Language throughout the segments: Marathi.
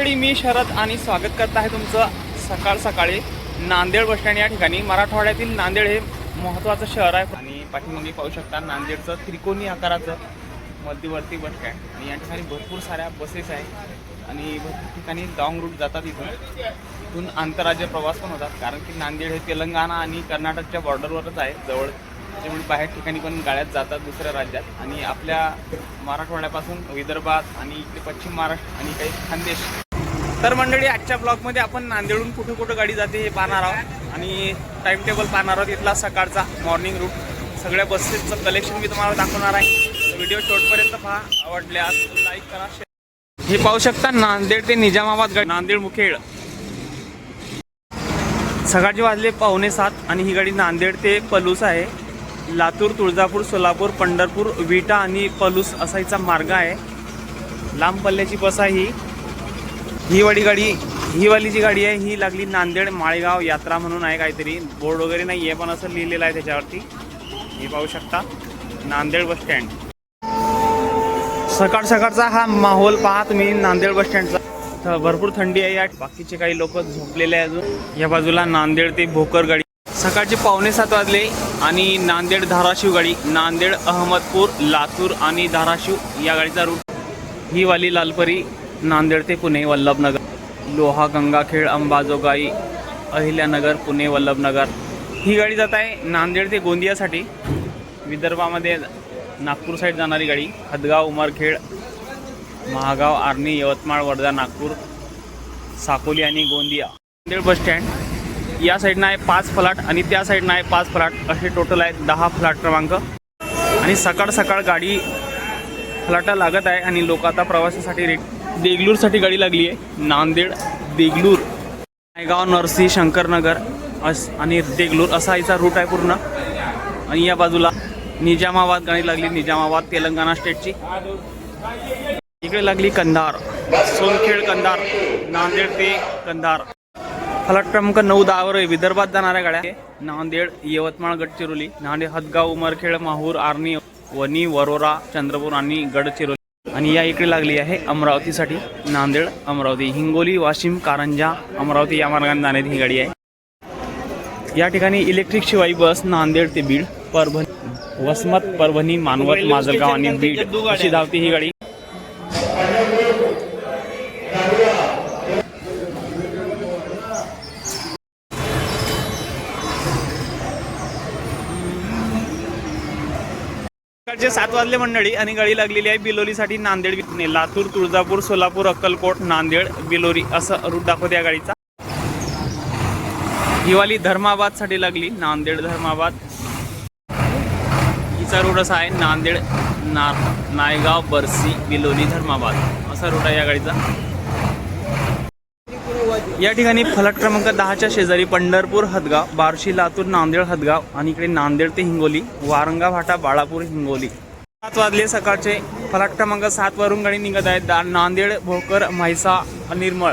मंडळी, मी शरद आणि स्वागत करत आहे तुमचं सकाळ सकाळी नांदेड बस स्टँड या ठिकाणी. मराठवाड्यातील नांदेड हे महत्त्वाचं शहर आहे आणि पाठीमागे पाहू शकता नांदेडचं त्रिकोणी आकाराचं मध्यवर्ती बस स्टँड. आणि या ठिकाणी भरपूर साऱ्या बसेस आहेत आणि भरपूर ठिकाणी लॉंग रूट जातात. इथून आंतरराज्य प्रवास पण होतात, कारण की नांदेड हे तेलंगणा आणि कर्नाटकच्या बॉर्डरवरच आहे जवळ. त्याच्यामुळे बाहेर ठिकाणी पण गाड्यात जातात दुसऱ्या राज्यात. आणि आपल्या मराठवाड्यापासून विदर्भात आणि इकडे पश्चिम महाराष्ट्र आणि काही खानदेश. तर मंडळी, आजच्या ब्लॉगमध्ये आपण नांदेडहून कुठे कुठे गाडी जाते हे पाहणार आहोत आणि टाइम टेबल पाहणार आहोत. इथला सकाळचा मॉर्निंग रूट, सगळ्या बसेसचं कलेक्शन मी तुम्हाला दाखवणार आहे. व्हिडिओ शेवटपर्यंत पहा. आवडल्यास लाईक करा, शेअर. हे पाहू शकता नांदेड ते निजामाबाद गाडी, नांदेड मुखेड. सकाळचे वाजले 6:45 आणि ही गाडी नांदेड ते पलूस आहे. लातूर, तुळजापूर, सोलापूर, पंढरपूर, विटा आणि पलूस असा हिचा मार्ग आहे. लांब पल्ल्याची बस आहे ही वाली जी गाडी आहे ही लागली नांदेड माळेगाव यात्रा म्हणून आहे. काहीतरी बोर्ड वगैरे नाही आहे, पण असं लिहिलेलं आहे त्याच्यावरती. हे पाहू शकता नांदेड बस स्टँड. सकाळचा हा माहोल पहा तुम्ही नांदेड बस स्टँडचा. भरपूर थंडी आहे. बाकीचे काही लोक झोपलेले आहे अजून. या बाजूला नांदेड ते भोकर गाडी. सकाळचे 6:45 वाजले आणि नांदेड धाराशिव गाडी, नांदेड अहमदपूर, लातूर आणि धाराशिव या गाडीचा रूट. ही वाली लालपरी नांदेड ते पुणे वल्लभनगर, लोहा, गंगाखेड, अंबाजोगाई, अहिल्यानगर, पुणे वल्लभनगर. ही गाडी जात आहे नांदेड ते गोंदियासाठी. विदर्भामध्ये नागपूर साईड जाणारी गाडी. हदगाव, उमरखेड, महागाव, आर्णी, यवतमाळ, वर्धा, नागपूर, साकोली आणि गोंदिया. नांदेड बस स्टँड या साईडनं आहे 5 फ्लॅट आणि त्या साईडनं आहे 5 फ्लॅट. असे टोटल आहेत 10 फ्लॅट क्रमांक. आणि सकाळ गाडी फ्लॅटा लागत आहे आणि लोक आता प्रवासासाठी देगलूरसाठी गाडी लागली आहे. नांदेड, देगलूर, नायगाव, नरसी, शंकरनगर आणि देगलूर असा हिचा रूट आहे पूर्ण. आणि या बाजूला निजामाबाद गाडी लागली, निजामाबाद तेलंगणा स्टेटची. इकडे लागली कंधार, सोनखेड कंधार, नांदेड ते कंधार. फ्लॅट क्रमांक 9-10 वर विदर्भात जाणाऱ्या गाड्या. नांदेड, यवतमाळ, गडचिरोली, नांदेड, हदगाव, उमरखेड, माहूर, आर्णी, वणी, वरोरा, चंद्रपूर आणि गडचिरोली. आणि या इकडे लागली आहे अमरावतीसाठी, नांदेड अमरावती, हिंगोली, वाशिम, कारंजा, अमरावती या मार्गाने जाणारी ही गाडी आहे. या ठिकाणी इलेक्ट्रिक शिवाई बस नांदेड ते बीड, परभणी, वसमत, परभणी, मानवत, माजलगाव आणि बीड अशी धावती ही गाडी. सकाळचे 7 वाजले मंडळी आणि गाडी लागलेली आहे बिलोलीसाठी, नांदेड, लातूर, तुळजापूर, सोलापूर, अक्कलकोट, नांदेड, बिलोरी असं रूट दाखवते या गाडीचा. ही वाली धर्माबाद साठी लागली, नांदेड धर्माबाद. हिचा रूट असा आहे नांदेड, नायगाव, बरसी, बिलोली, धर्माबाद असा रूट आहे या गाडीचा. या ठिकाणी फलक क्रमांक 10च्या शेजारी पंढरपूर, हदगाव, बार्शी, लातूर, नांदेड, हदगाव आणि इकडे नांदेड ते हिंगोली, वारंगा, भाटा, बाळापूर, हिंगोली. 7 वाजले सकाळचे. फलक क्रमांक 7 वरून गाडी निघत आहेत नांदेड, भोकर, म्हैसा, निर्मळ.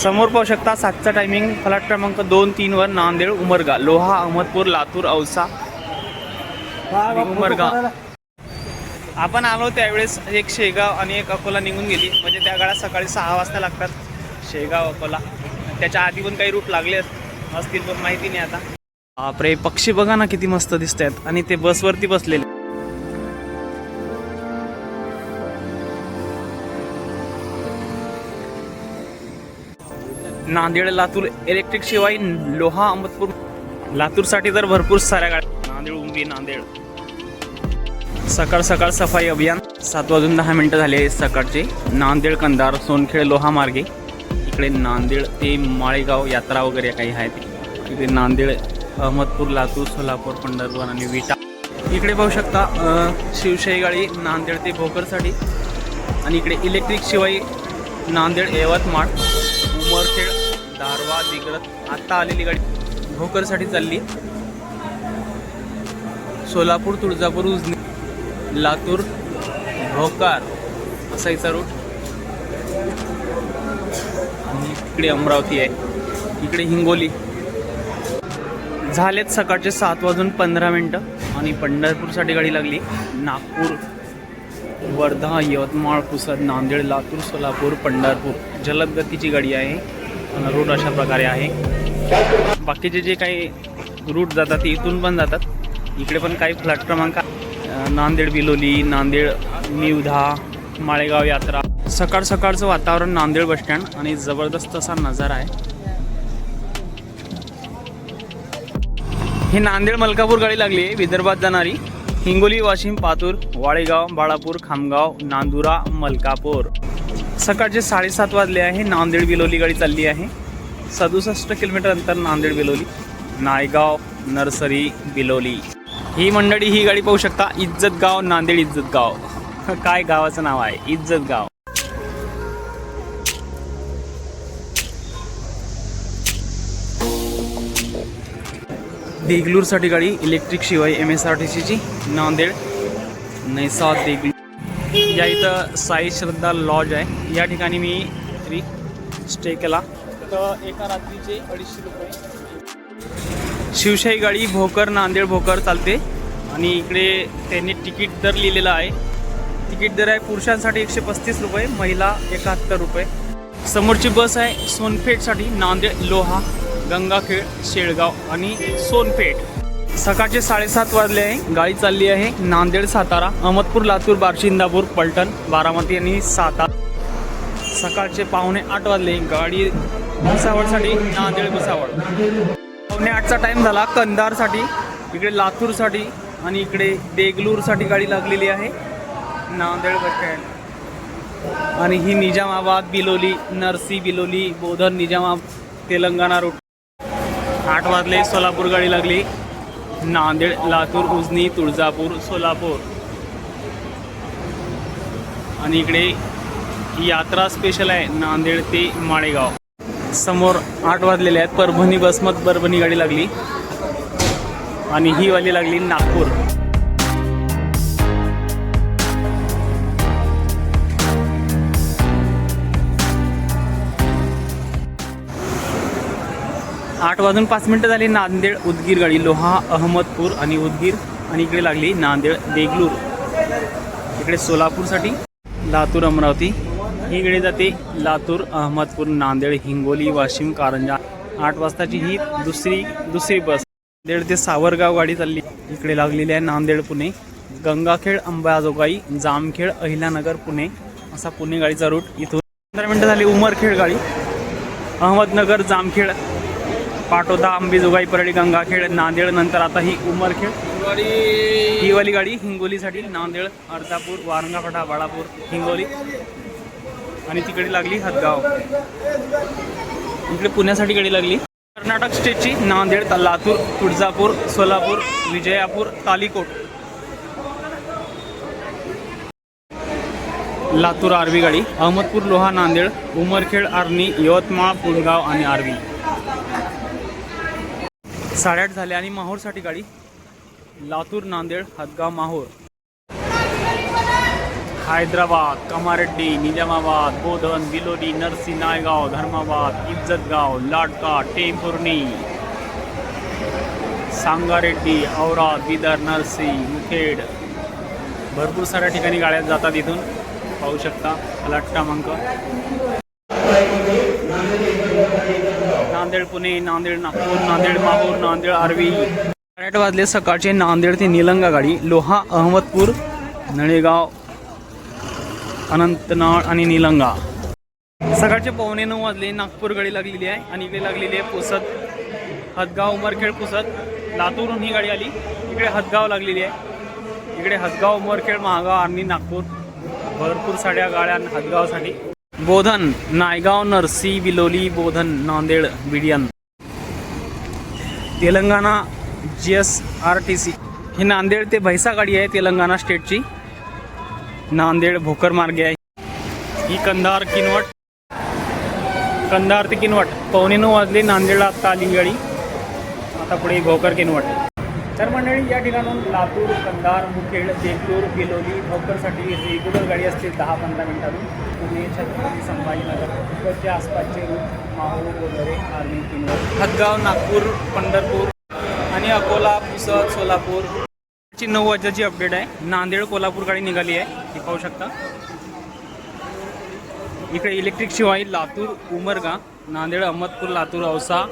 समोर पाहू शकता 7चा टायमिंग. फलक क्रमांक 2-3 वर नांदेड, उमरगा, लोहा, अहमदपूर, लातूर, औसा, उमरगा. आपण आलो त्यावेळेस एक शेगाव आणि एक अकोला निघून गेली, म्हणजे त्या गाड्या सकाळी 6 वाजता लागतात. शेगाव, अकोला. त्याच्या आधी पण काही रूट लागले असतील पण माहिती नाही आता. बापरे, पक्षी बघा ना किती मस्त दिसत आहेत आणि ते बसवरती बसलेले. नांदेड, लातूर इलेक्ट्रिक शिवाई, लोहा, अहमदपूर. लातूरसाठी तर भरपूर साऱ्या गाड्या. नांदेड, उमरी, नांदेड. सकाळ सफाई अभियान. 7:10 झाले सकाळचे. नांदेड, कंधार, सोनखेड, लोहा मार्गे. इकडे नांदेड ते माळेगाव यात्रा वगैरे काही आहेत. इकडे नांदेड, अहमदपूर, लातूर, सोलापूर, पंढरपूर आणि विटा. इकडे पाहू शकता शिवशाही गाडी नांदेड ते भोकरसाठी. आणि इकडे इलेक्ट्रिक शिवाई नांदेड, यवतमाळ, उमरखेड, दारवा, दिग्रत. आत्ता आलेली गाडी भोकरसाठी चालली. सोलापूर, तुळजापूर, उजनी, लातूर, भोकर असा हिचा रूट. आणि इकडे अमरावती आहे, इकडे हिंगोली. झालेत सकाळचे 7:15 आणि पंढरपूरसाठी गाडी लागली. नागपूर, वर्धा, यवतमाळ, पुसद, नांदेड, लातूर, सोलापूर, पंढरपूर जलद गतीची गाडी आहे. रूट अशा प्रकारे आहे. बाकीचे जे काही रूट जातात ते इथून पण जातात. इकडे पण काही फ्लॅट क्रमांक नांदेड बिलोली, नांदेड निवधा, माळेगाव यात्रा. सकाळ सकाळचं वातावरण नांदेड बसस्टँड आणि जबरदस्त असा नजारा आहे. ही नांदेड मलकापूर गाडी लागली आहे विदर्भात जाणारी. हिंगोली, वाशिम, पातूर, वाळेगाव, बाळापूर, खामगाव, नांदुरा, मलकापूर. सकाळचे 7:30 वाजले आहे. नांदेड बिलोली गाडी चालली आहे. 67 किलोमीटर अंतर नांदेड बिलोली, नायगाव, नर्सरी, बिलोली. ही मंडळी ही गाडी पाहू शकता. इज्जतगाव, नांदेड इज्जतगाव. काय गावाचं नाव आहे, इज्जतगाव. देगलूरसाठी गाडी इलेक्ट्रिक शिवाय MSRTCची नांदेड नैसा देगलूर. या इथं साई श्रद्धा लॉज आहे. या ठिकाणी मी स्टे केला तर एका रात्रीचे 250 रुपये. शिवशाही गाडी भोकर, नांदेड भोकर चालते. आणि इकडे त्यांनी तिकीट दर लिहिलेला आहे. तिकीट दर आहे पुरुषांसाठी 135 रुपये, महिला 71 रुपये. समोरची बस आहे सोनपेठसाठी नांदेड, लोहा, गंगाखेड, शेळगाव आणि सोनपेठ. सकाळचे 7:30 वाजले आहे. गाडी चालली आहे नांदेड, सातारा, अहमदपूर, लातूर, बार्शी, इंदापूर, पलटण, बारामती आणि सातारा. सकाळचे 7:45 वाजले. गाडी भुसावळसाठी नांदेड भुसावळ. 7:45चा टाईम झाला. कंधारसाठी, इकडे लातूरसाठी आणि इकडे देगलूरसाठी गाडी लागलेली आहे नांदेड बसस्टँड. आणि ही निजामाबाद, बिलोली, नरसी, बिलोली, बोधन, निजामाबाद, तेलंगणा रूट. 8 वाजले. सोलापूर गाडी लागली नांदेड, लातूर, उजनी, तुळजापूर, सोलापूर. आणि इकडे यात्रा स्पेशल आहे नांदेड ते माळेगाव. समोर 8 वाजलेले आहेत. परभणी बसमत परभणी गाडी लागली आणि ही वाली लागली नागपूर. आठ वाजून 5 मिनिटं झाली. नांदेड उदगीर गाडी लोहा, अहमदपूर आणि उदगीर. आणि इकडे लागली नांदेड देगलूर. इकडे सोलापूरसाठी लातूर, अमरावती. ही गाडी जाते लातूर, अहमदपूर, नांदेड, हिंगोली, वाशिम, कारंजा. 8 वाजताची ही दुसरी बस. नांदेड ते सावरगाव गाडी चालली. इकडे लागलेली आहे नांदेड पुणे, गंगाखेड, अंबाजोगाई, जामखेड, अहिल्यानगर, पुणे. असा पुणे गाडीचा रूट. इथून 15 मिनिटं झाली. उमरखेड गाडी अहमदनगर, जामखेड, पाटोदा, अंबेजोगाई, परळी, गंगाखेड, नांदेड. नंतर आता ही उमरखेड. ही वाली गाडी हिंगोलीसाठी नांदेड, अर्धापूर, वारंगाफाटा, बाळापूर, हिंगोली. आणि तिकडे लागली हदगाव. इकडे पुण्यासाठी गाडी लागली कर्नाटक स्टेटची नांदेड, लातूर, तुळजापूर, सोलापूर, विजयापूर, तालीकोट. लातूर आर्वी गाडी अहमदपूर, लोहा, नांदेड, उमरखेड, आर्णी, यवतमाळ, पुलगाव आणि आर्वी. 8:30 झाले. आणि माहूरसाठी गाडी लातूर, नांदेड, हदगाव, माहूर. हैदराबाद, कामारेड्डी, निजामाबाद, बोधन, बिलोली, नरसी, नायगाव, धर्माबाद, इज्जतगाव, लाडका, टेंभुर्णी, सांगारेड्डी, औराद, बिदर, नरसी, मुखेड. भरपूर साऱ्या ठिकाणी गाड्या जातात. इथून पाहू शकता फ्लॅट क्रमांक. नांदेड पुणे, नांदेड नागपूर, नांदेड माहूर, नांदेड आर्वी. 8 वाजले सकाळचे. नांदेड ते निलंगा गाडी लोहा, अहमदपूर, नळेगाव, अनंतनाळ आणि निलंगा. सकाळचे 8:45 वाजले. नागपूर गाडी लागलेली आहे. आणि इकडे लागलेली आहे पुसद, हदगाव, उमरखेड, पुसद. लातूरहून ही गाडी आली. इकडे हदगाव लागलेली आहे. इकडे हदगाव, उमरखेड, महागाव, आर्णी, नागपूर. भरपूर साऱ्या गाड्या हदगावसाठी. बोधन, नायगाव, नरसी, बिलोली, बोधन, नांदेड, बिडियन. तेलंगणा GSRTC. ही नांदेड ते भैसा गाडी आहे तेलंगणा स्टेटची. नांदेड भोकर मार्गे आहे. ही कंधार, किनवट, कंधार ते किनवट. 8:45 वाजले. नांदेडला आत्ता आली गाडी. आता पुढे भोकर, किनवट. तर मंडळी या ठिकाणून लातूर, कंधार, मुखेड, देगलूर, बिलोली, भोकरसाठी रेग्युलर गाडी असते 10-15 मिनिटांनी. पुणे, छत्रपती संभाजीनगर, तिकडचे आसपासचे रूट माहूर वगैरे, आर्मी, किनवट, हदगाव, नागपूर, पंढरपूर आणि अकोला, पुसद, सोलापूर. ची 9 वाजेची अपडेट आहे. नांदेड कोल्हापूर गाडी निघाली आहे, ही पाहू शकता. इकडे इलेक्ट्रिक शिवाई लातूर उमरगा, नांदेड अहमदपूर लातूर औसा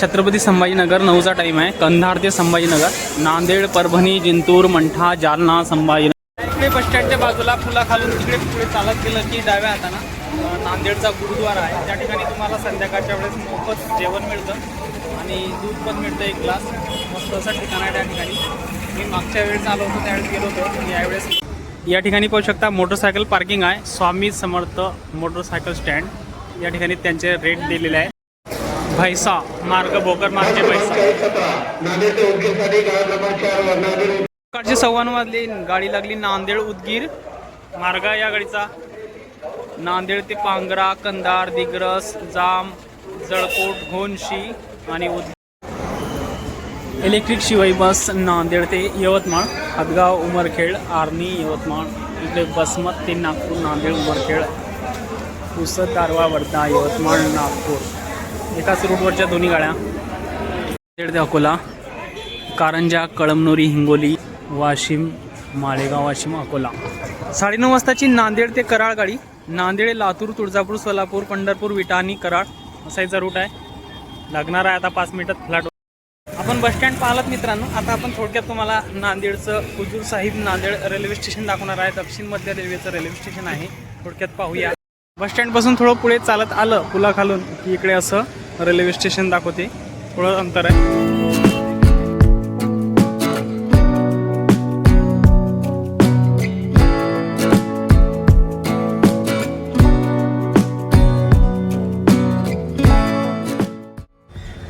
छत्रपती संभाजीनगर 9चा टाईम आहे. कंधार ते संभाजीनगर, नांदेड परभणी जिंतूर मंठा जालना संभाजीनगर. इकडे बस स्टँडच्या बाजूला पुलाखालून तिकडे पुढे चालत गेलं की डाव्या हाताना नांदेडचा गुरुद्वारा आहे. त्या ठिकाणी तुम्हाला संध्याकाळच्या वेळेस मोफत जेवण मिळतं आणि दूध पण मिळतं 1 ग्लास. मस्त असं ठिकाण आहे त्या ठिकाणी. मी मागच्या वेळेस आलो होतो त्यावेळेस गेलो होतो. यावेळेस या ठिकाणी पाहू शकता मोटरसायकल पार्किंग आहे. स्वामी समर्थ मोटरसायकल स्टँड, या ठिकाणी त्यांचे रेट दिलेले आहे. भैसा मार्ग भोकर मार्गे भैसा. सकाळचे 9:15 वाजले. गाडी लागली नांदेड उदगीर मार्ग या गाडीचा. नांदेड ते पांगरा कंधार दिग्रस जाम जळकोट घोणशी आणि इलेक्ट्रिक शिवाई बस नांदेड ते यवतमाळ हदगाव उमरखेड आर्णी यवतमाळ. इकडे बसमत ते नागपूर नांदेड उमरखेड पुसद दारवा वर्धा यवतमाळ नागपूर. एकाच रूटवरच्या दोन्ही गाड्या. नांदेड ते अकोला कारंजा कळमनुरी हिंगोली वाशिम माळेगाव वाशिम अकोला. 9:30 वाजताची नांदेड ते कराड गाडी. नांदेड लातूर तुळजापूर सोलापूर पंढरपूर विटाणी कराड असायचा रूट आहे. लागणार आहे आता 5 मिनिटात फ्लॅट. आपण बस स्टँड पाहिलात मित्रांनो. आता आपण थोडक्यात तुम्हाला नांदेडचं हुजूर साहिब नांदेड रेल्वे स्टेशन दाखवणार आहे. दक्षिण मध्य रेल्वेचं रेल्वे स्टेशन आहे. थोडक्यात पाहूया. बस स्टँडपासून थोडं पुढे चालत आलं पुलाखालून की इकडे असं रेल्वे स्टेशन दाखवते. थोडं अंतर आहे.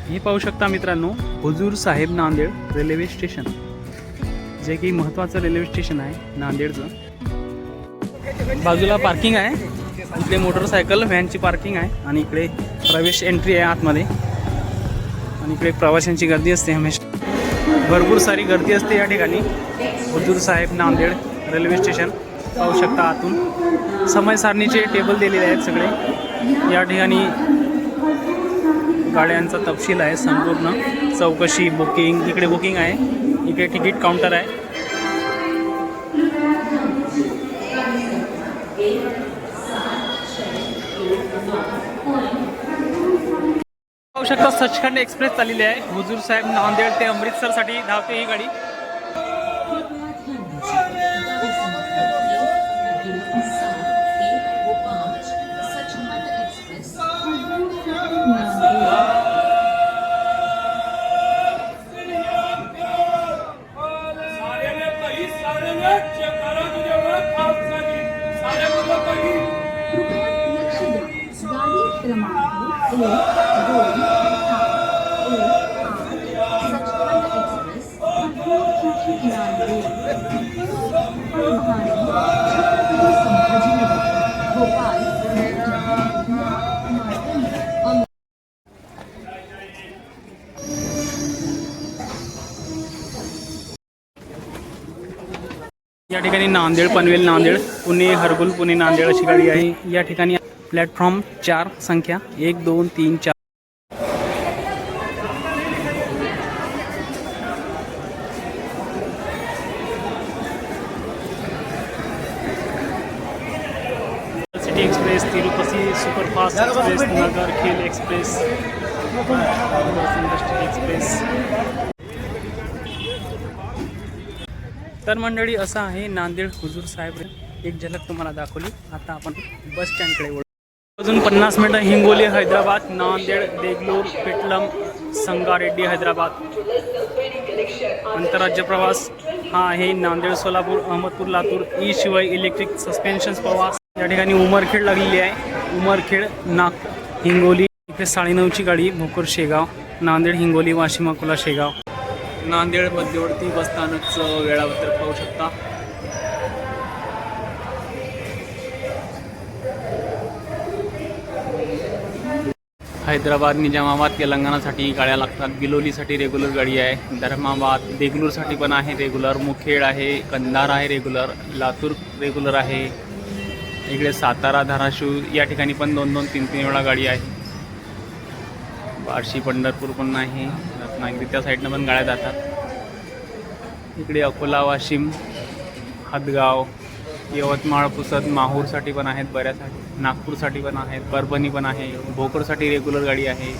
हे पाहू शकता मित्रांनो हुजूर साहेब नांदेड रेल्वे स्टेशन, जे की महत्त्वाचं रेल्वे स्टेशन आहे नांदेडचं. बाजूला पार्किंग आहे. इकडे मोटरसायकल व्हॅनची पार्किंग आहे आणि इकडे प्रवेश एंट्री आहे आतमध्ये. आणि इकडे प्रवाशांची गर्दी असते हमेशा. भरपूर सारी गर्दी असते या ठिकाणी. हुजूर साहेब नांदेड रेल्वे स्टेशन पाहू शकता. आतून समय सारणीचे टेबल दिलेले आहेत सगळे. या ठिकाणी गाड्यांचा तपशील आहे संपूर्ण. चौकशी बुकिंग, इकडे बुकिंग आहे. इकडे तिकीट काउंटर आहे. पाहू शकता सचखंड एक्सप्रेस चाललेली आहे. हुजूर साहेब नांदेड ते अमृतसरसाठी धावते ही गाडी. या ठिकाणी नांदेड पनवेल नांदेड पुणे हरगुल पुणे नांदेड अशी गाडी आहे. या ठिकाणी प्लॅटफॉर्म 4 संख्या 1 2 3 4. City express Tirupati superfast express नगर खेल एक्सप्रेस इंडस्ट्री एक्सप्रेस. तर मंडळी असं आहे नांदेड हुजूर साहेब. एक झलक तुम्हाला दाखवली. आता आपण बस स्टँडकडे वळू. अजून 50 मिनिटं हिंगोली हैदराबाद नांदेड देगलूर पेटलम संगारेड्डी हैदराबाद. आंतरराज्य प्रवास हा आहे. नांदेड सोलापूर अहमदपूर लातूर ई शिवाय इलेक्ट्रिक सस्पेन्शन प्रवास. या ठिकाणी उमरखेड लागलेली आहे. उमरखेड हिंगोली. इथे 9:30ची गाडी भोकर शेगाव नांदेड हिंगोली वाशिम अकोला शेगाव. नांदेड मध्यवर्ती बसस्थानकचं वेळापत्रक पाहू शकता. हैदराबाद निजामाबाद तेलंगणासाठी गाड्या लागतात. बिलोलीसाठी रेग्युलर गाडी आहे. धर्माबाद देगलूरसाठी पण आहे रेग्युलर. मुखेड आहे. कंधार आहे रेग्युलर. लातूर रेग्युलर आहे. इकडे सातारा धाराशिव या ठिकाणी पण 2-2 3-3 वेळा गाडी आहे. बार्शी पंढरपूर पण आहे. रत्नागिरी त्या साईडनं पण गाड्या जातात. इकडे अकोला, वाशिम, हदगाव, यवतमाळ, पुसद, माहूरसाठी पण आहेत बऱ्यासाठी, नागपूरसाठी पण आहेत, परभणी पण आहे, भोकरसाठी रेग्युलर गाडी आहे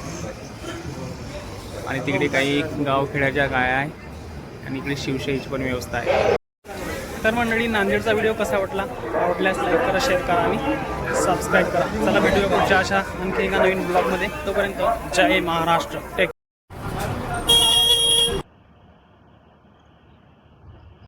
आणि तिकडे काही गावखेड्याच्या गाया आहे आणि इकडे शिवशाहीची पण व्यवस्था आहे. तर मंडळी, नांदेडचा व्हिडिओ कसा वाटला? आवडल्यास लाईक करा, शेअर करा आणि सबस्क्राईब करा. चला भेटूया पुढच्या अशा आणखी एका नवीन ब्लॉगमध्ये. तोपर्यंत जय महाराष्ट्र. टेक